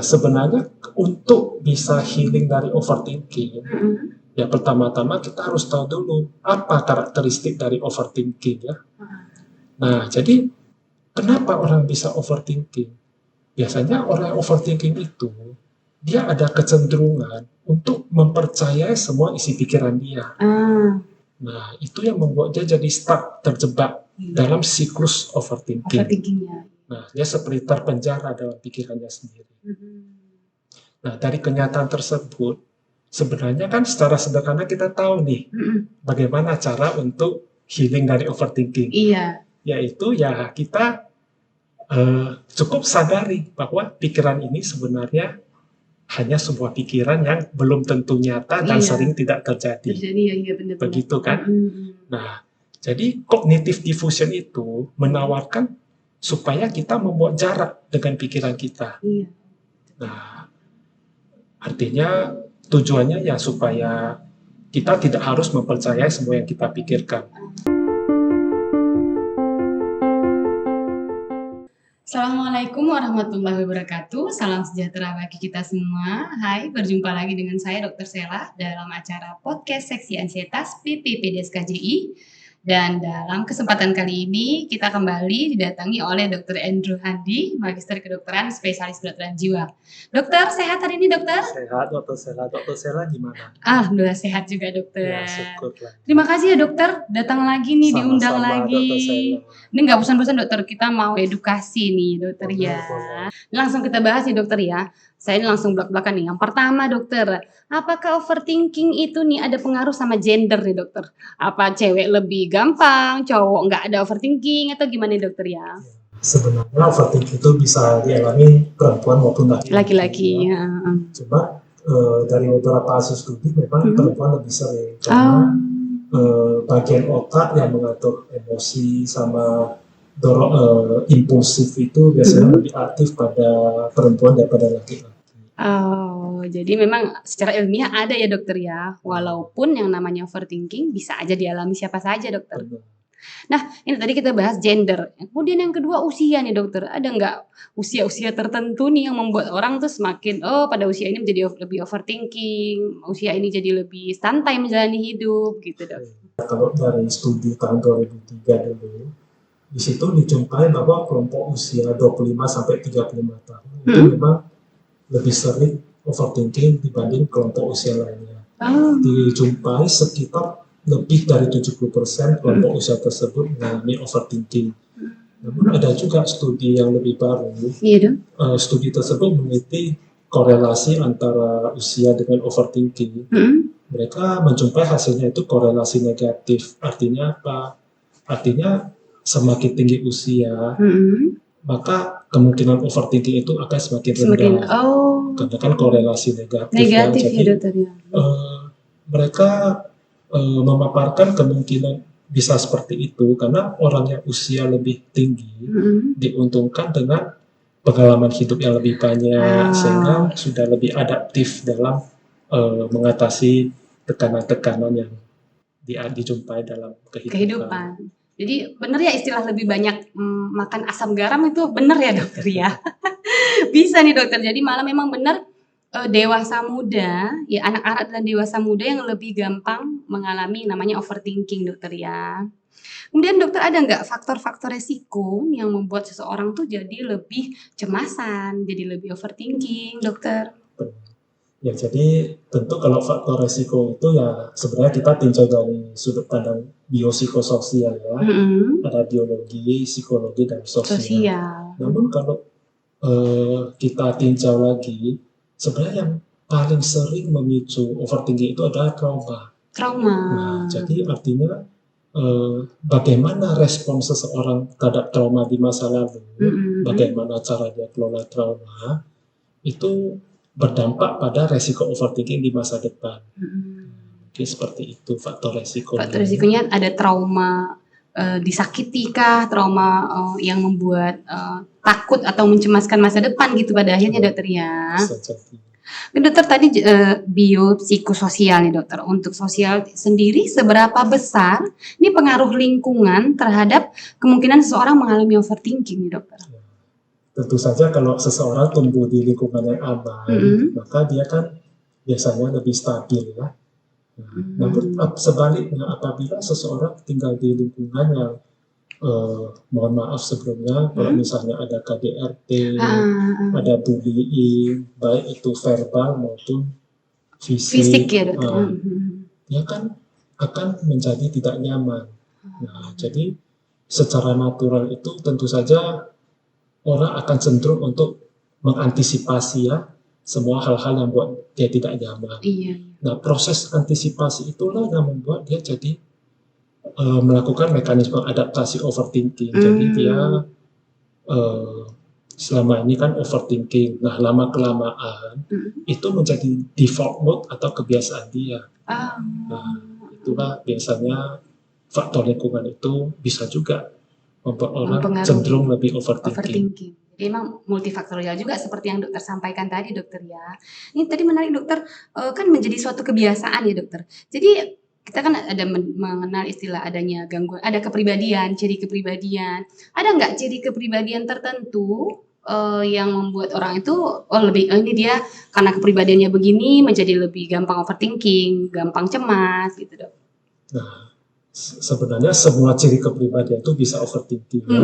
Sebenarnya untuk bisa healing dari overthinking, ya pertama-tama kita harus tahu dulu apa karakteristik dari overthinking ya. Nah, jadi kenapa orang bisa overthinking? Biasanya orang yang overthinking itu dia ada kecenderungan untuk mempercayai semua isi pikiran dia. Nah, itu yang membuat dia jadi stuck, terjebak dalam siklus overthinking. Nah, dia seperti terpenjara dalam pikirannya sendiri. Nah, dari kenyataan tersebut, sebenarnya kan secara sederhana kita tahu nih, bagaimana cara untuk healing dari overthinking. Iya. Yaitu ya kita cukup sadari bahwa pikiran ini sebenarnya hanya sebuah pikiran yang belum tentu nyata dan sering tidak terjadi. Iya, benar. Begitu kan? Nah, jadi cognitive diffusion itu menawarkan supaya kita membuat jarak dengan pikiran kita. Iya. Nah, artinya tujuannya ya supaya kita tidak harus mempercayai semua yang kita pikirkan. Assalamualaikum warahmatullahi wabarakatuh. Salam sejahtera bagi kita semua. Hai, berjumpa lagi dengan saya Dr. Sela dalam acara podcast Seksi Ansietas PPPDSKJI. Dan dalam kesempatan kali ini kita kembali didatangi oleh Dr. Andrew Handi, Magister Kedokteran Spesialis Kedokteran Jiwa. Dokter, sehat hari ini dokter? Sehat Dr. Sela. Dr. Sela gimana? Alhamdulillah sehat juga dokter. Ya, syukurlah. Terima kasih ya dokter, datang lagi nih, diundang lagi. Ini nggak bosan-bosan dokter, kita mau edukasi nih dokter ya. Langsung kita bahas nih dokter ya. Saya ini langsung belak-belakan nih. Yang pertama dokter, apakah overthinking itu nih ada pengaruh sama gender nih dokter? Apa cewek lebih gampang, cowok nggak ada overthinking atau gimana dokter ya? Sebenarnya overthinking itu bisa dialami perempuan maupun laki-laki. Ya. Cuma dari beberapa hasil studi memang perempuan lebih sering karena bagian otak yang mengatur emosi sama impulsif itu biasanya lebih aktif pada perempuan daripada laki-laki. Oh, jadi memang secara ilmiah ada ya dokter ya, walaupun yang namanya overthinking bisa aja dialami siapa saja dokter. Nah, ini tadi kita bahas gender. Kemudian yang kedua usia nih dokter. Ada nggak usia-usia tertentu nih yang membuat orang tuh semakin pada usia ini menjadi lebih overthinking, usia ini jadi lebih santai menjalani hidup gitu dok? Kalau dari studi tahun 2003 dulu, di situ dijumpai bahwa kelompok usia 25 sampai 35 tahun itu memang lebih sering overthinking dibanding kelompok usia lainnya. Dijumpai sekitar lebih dari 70% kelompok usia tersebut mengalami overthinking. Namun ada juga studi yang lebih baru. Studi tersebut meneliti korelasi antara usia dengan overthinking. Mereka menjumpai hasilnya itu korelasi negatif. Artinya apa? Artinya semakin tinggi usia, maka kemungkinan overthinking itu akan semakin rendah. Karena kan korelasi negatif ya. Jadi mereka memaparkan kemungkinan bisa seperti itu karena orang yang usia lebih tinggi diuntungkan dengan pengalaman hidup yang lebih banyak sehingga sudah lebih adaptif dalam mengatasi tekanan-tekanan yang dijumpai dalam kehidupan. Jadi benar ya istilah lebih banyak makan asam garam itu benar ya dokter ya. Bisa nih dokter. Jadi malah memang benar dewasa muda, ya anak-anak dan dewasa muda yang lebih gampang mengalami namanya overthinking dokter ya. Kemudian dokter ada nggak faktor-faktor resiko yang membuat seseorang tuh jadi lebih cemasan, jadi lebih overthinking dokter? Ya jadi tentu kalau faktor resiko itu ya sebenarnya kita tinjau dari sudut pandang biopsikososial ya. Ada biologi, psikologi, dan sosial. Namun kalau kita tinjau lagi, sebenarnya yang paling sering memicu overthinking itu adalah trauma. Nah, jadi artinya bagaimana respon seseorang terhadap trauma di masa lalu, bagaimana cara dia kelola trauma, itu berdampak pada resiko overthinking di masa depan. Oke, seperti itu faktor resikonya. Faktor resikonya ada trauma disakiti kah, trauma yang membuat takut atau mencemaskan masa depan gitu pada akhirnya dokter ya. Dokter tadi biopsikososial nih dokter. Untuk sosial sendiri seberapa besar ini pengaruh lingkungan terhadap kemungkinan seseorang mengalami overthinking nih dokter? tentu saja kalau seseorang tumbuh di lingkungan yang aman, maka dia kan biasanya lebih stabil ya. Namun sebaliknya apabila seseorang tinggal di lingkungan yang mohon maaf sebelumnya kalau misalnya ada KDRT, ada bullying, baik itu verbal maupun Fisik fisik, ya dokter. dia kan akan menjadi tidak nyaman. Nah, jadi secara natural itu tentu saja orang akan cenderung untuk mengantisipasi ya semua hal-hal yang buat dia tidak nyaman. Iya. Nah, proses antisipasi itulah yang membuat dia jadi melakukan mekanisme adaptasi overthinking. Jadi dia selama ini kan overthinking. Nah, lama-kelamaan itu menjadi default mode atau kebiasaan dia. Nah, itulah biasanya faktor lingkungan itu bisa juga membuat orang cenderung lebih overthinking. Jadi memang multifaktorial juga seperti yang dokter sampaikan tadi dokter ya. Ini tadi menarik dokter, kan menjadi suatu kebiasaan ya dokter. Jadi kita kan ada mengenal istilah adanya gangguan, ada kepribadian, ciri kepribadian. Ada nggak ciri kepribadian tertentu yang membuat orang itu ini dia karena kepribadiannya begini menjadi lebih gampang overthinking, gampang cemas gitu dok? Nah, sebenarnya semua ciri kepribadian itu bisa overthinking ya,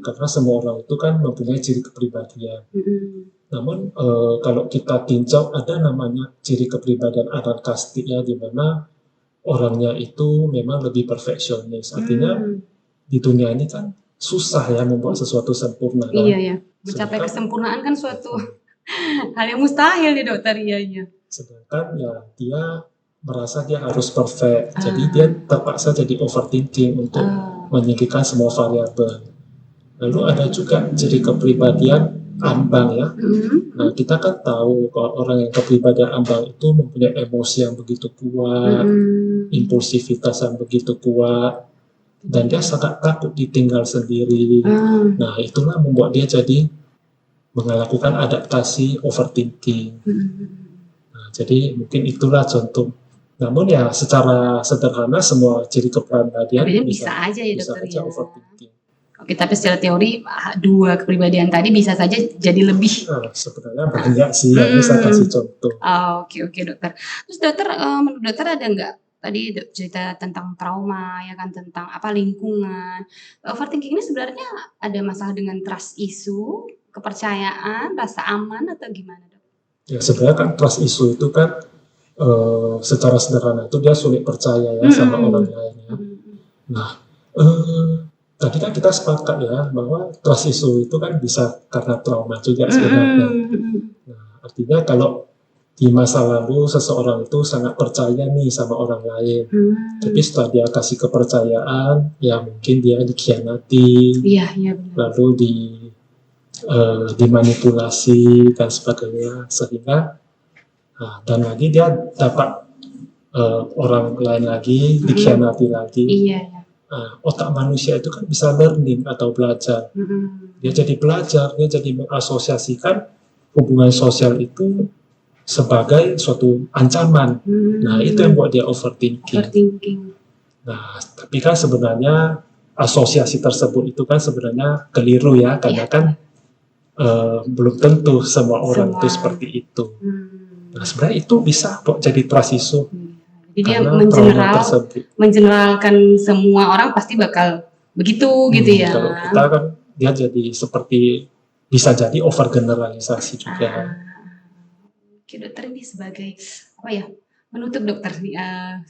karena semua orang itu kan mempunyai ciri kepribadian. Namun kalau kita tinjau ada namanya ciri kepribadian anarkastik ya, di mana orangnya itu memang lebih perfeksionis. Artinya di dunia ini kan susah ya membuat sesuatu sempurna. Kan? Iya ya, mencapai kesempurnaan kan suatu hal yang mustahil nih dokter. Iya. Sedangkan ya dia merasa dia harus perfect, jadi dia terpaksa jadi overthinking untuk menyingkirkan semua variabel. Lalu ada juga ciri kepribadian ambang ya. Nah, kita kan tahu kalau orang yang kepribadian ambang itu mempunyai emosi yang begitu kuat, impulsivitas yang begitu kuat, dan dia sangat takut ditinggal sendiri. Nah, itulah membuat dia jadi melakukan adaptasi overthinking. Nah, jadi mungkin itulah contoh. Namun ya secara sederhana semua ciri kepribadian bisa aja ya dokter ya. Overthinking. Oke, tapi secara teori dua kepribadian tadi bisa saja jadi lebih. Sebenarnya banyak sih yang bisa kasih contoh. Oke dokter. Terus dokter, menurut dokter ada nggak tadi cerita tentang trauma ya kan, tentang lingkungan. Overthinking ini sebenarnya ada masalah dengan trust issue, kepercayaan, rasa aman atau gimana dok? Ya sebenarnya kan trust issue itu kan secara sederhana itu dia sulit percaya ya sama orang lain ya. Nah, tadi kan kita sepakat ya bahwa trust issue itu kan bisa karena trauma juga sebenarnya. Nah, artinya kalau di masa lalu seseorang itu sangat percaya nih sama orang lain, tapi setelah dia kasih kepercayaan, ya mungkin dia dikhianati, lalu dimanipulasi dan sebagainya, sehingga dan lagi dia dapat orang lain lagi dikhianati lagi. Otak manusia itu kan bisa learning atau belajar. Dia jadi belajar, dia jadi mengasosiasikan hubungan sosial itu sebagai suatu ancaman. Nah, itu yang buat dia overthinking. Nah, tapi kan sebenarnya asosiasi tersebut itu kan sebenarnya keliru ya, karena kan belum tentu semua orang itu seperti itu. Nah, sebenarnya itu bisa kok jadi trust issue. Jadi dia mengeneralkan semua orang pasti bakal begitu gitu ya. Kalau kita kan dia jadi seperti bisa jadi overgeneralisasi juga. Oke dokter, ini sebagai penutup dokter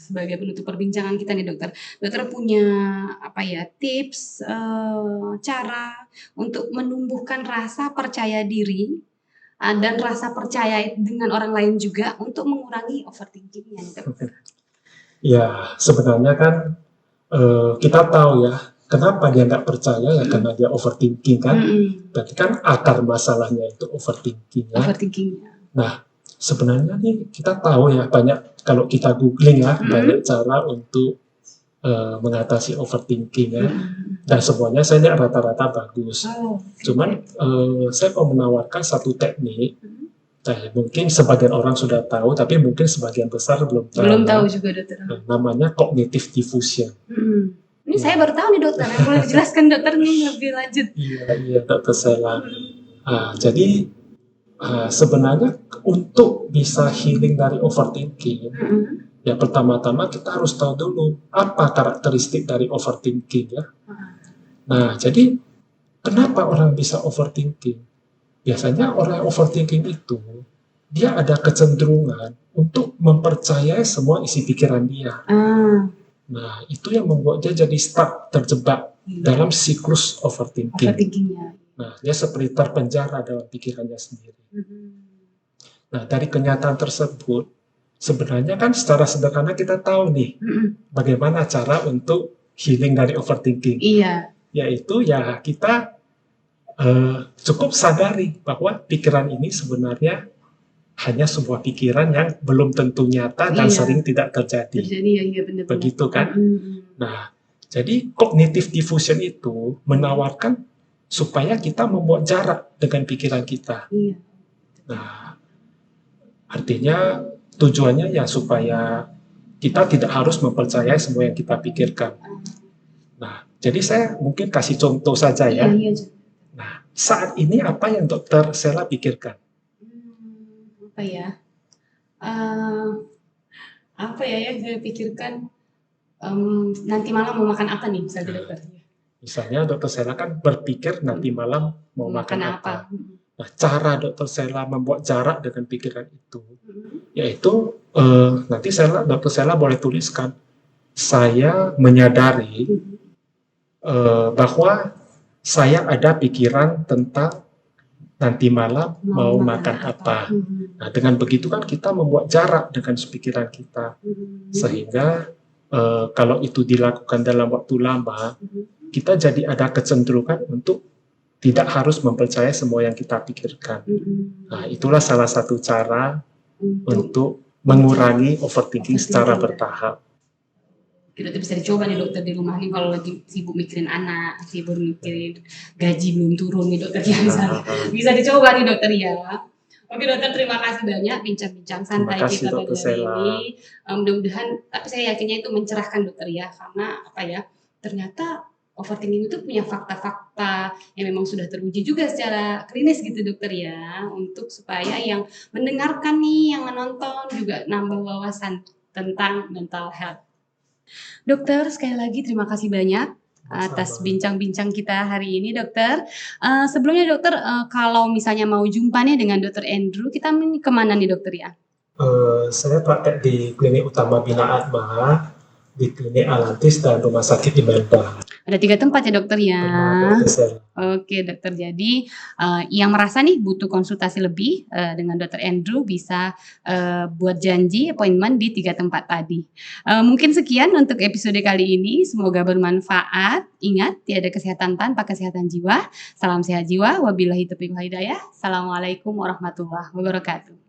sebagai penutup perbincangan kita nih dokter. Dokter punya tips cara untuk menumbuhkan rasa percaya diri dan rasa percaya dengan orang lain juga untuk mengurangi overthinking-nya nih dokter. Ya sebenarnya kan kita tahu ya kenapa dia nggak percaya ya karena dia overthinking kan. Berarti kan akar masalahnya itu overthinking ya. Nah sebenarnya nih kita tahu ya banyak, kalau kita googling ya banyak cara untuk mengatasi overthinking ya. Dan semuanya saya lihat rata-rata bagus. Cuman saya mau menawarkan satu teknik. Mungkin sebagian orang sudah tahu, tapi mungkin sebagian besar belum tahu. Belum tahu juga dokter. Namanya cognitive diffusion. Ini saya baru tahu nih dokter. Boleh dijelaskan dokter nih lebih lanjut? Iya dokter Sela. Jadi sebenarnya untuk bisa healing dari overthinking, ya pertama-tama kita harus tahu dulu apa karakteristik dari overthinking ya. Nah, jadi kenapa orang bisa overthinking? Biasanya orang overthinking itu dia ada kecenderungan untuk mempercayai semua isi pikiran dia. Nah, itu yang membuat dia jadi stuck, terjebak dalam siklus overthinking. Overthinkingnya. Nah, dia seperti terpenjara dalam pikirannya sendiri. Nah, dari kenyataan tersebut, sebenarnya kan secara sederhana kita tahu nih, bagaimana cara untuk healing dari overthinking. Iya. Yaitu ya kita cukup sadari bahwa pikiran ini sebenarnya hanya sebuah pikiran yang belum tentu nyata dan sering tidak terjadi. Jadi ya benar-benar. Begitu kan? Nah, jadi cognitive diffusion itu menawarkan supaya kita membuat jarak dengan pikiran kita. Iya. Nah, artinya tujuannya ya supaya kita tidak harus mempercayai semua yang kita pikirkan. Nah, jadi saya mungkin kasih contoh saja ya. Iya. Nah, saat ini apa yang Dokter Sela pikirkan? Apa ya? Apa ya yang saya pikirkan? Nanti malam mau makan apa nih, misalnya dokter? Misalnya Dokter Sela kan berpikir nanti malam mau makan apa. Nah, cara Dokter Sela membuat jarak dengan pikiran itu, yaitu nanti Dokter Sela boleh tuliskan, saya menyadari bahwa saya ada pikiran tentang nanti malam mau makan apa. Nah, dengan begitu kan kita membuat jarak dengan pikiran kita, sehingga kalau itu dilakukan dalam waktu lama, kita jadi ada kecenderungan untuk tidak harus mempercayai semua yang kita pikirkan. Nah, itulah salah satu cara untuk mengurangi overthinking secara bertahap. Kita bisa dicoba nih dokter di rumah nih kalau lagi sibuk mikirin anak, sibuk mikirin gaji belum turun nih dokter ya, bisa dicoba nih dokter ya. Oke dokter, terima kasih banyak bincang-bincang santai kita pada hari ini. Mudah-mudahan, tapi saya yakinnya itu mencerahkan dokter ya, karena apa ya, ternyata overthinking itu punya fakta-fakta yang memang sudah teruji juga secara klinis gitu dokter ya, untuk supaya yang mendengarkan nih, yang menonton juga nambah wawasan tentang mental health. Dokter, sekali lagi terima kasih banyak atas bincang-bincang kita hari ini dokter. Sebelumnya dokter, kalau misalnya mau jumpa nih dengan dokter Andrew, kita kemana nih dokter ya? Saya praktek di klinik utama Bina Atma, di klinik Alantis dan rumah sakit di Melbourne. Ada 3 tempat ya dokter ya? Oke dokter, jadi yang merasa nih butuh konsultasi lebih dengan dokter Andrew bisa buat janji appointment di 3 tempat tadi. Mungkin sekian untuk episode kali ini, semoga bermanfaat. Ingat, tiada kesehatan tanpa kesehatan jiwa. Salam sehat jiwa, wabillahi taufiq wal hidayah. Assalamualaikum warahmatullahi wabarakatuh.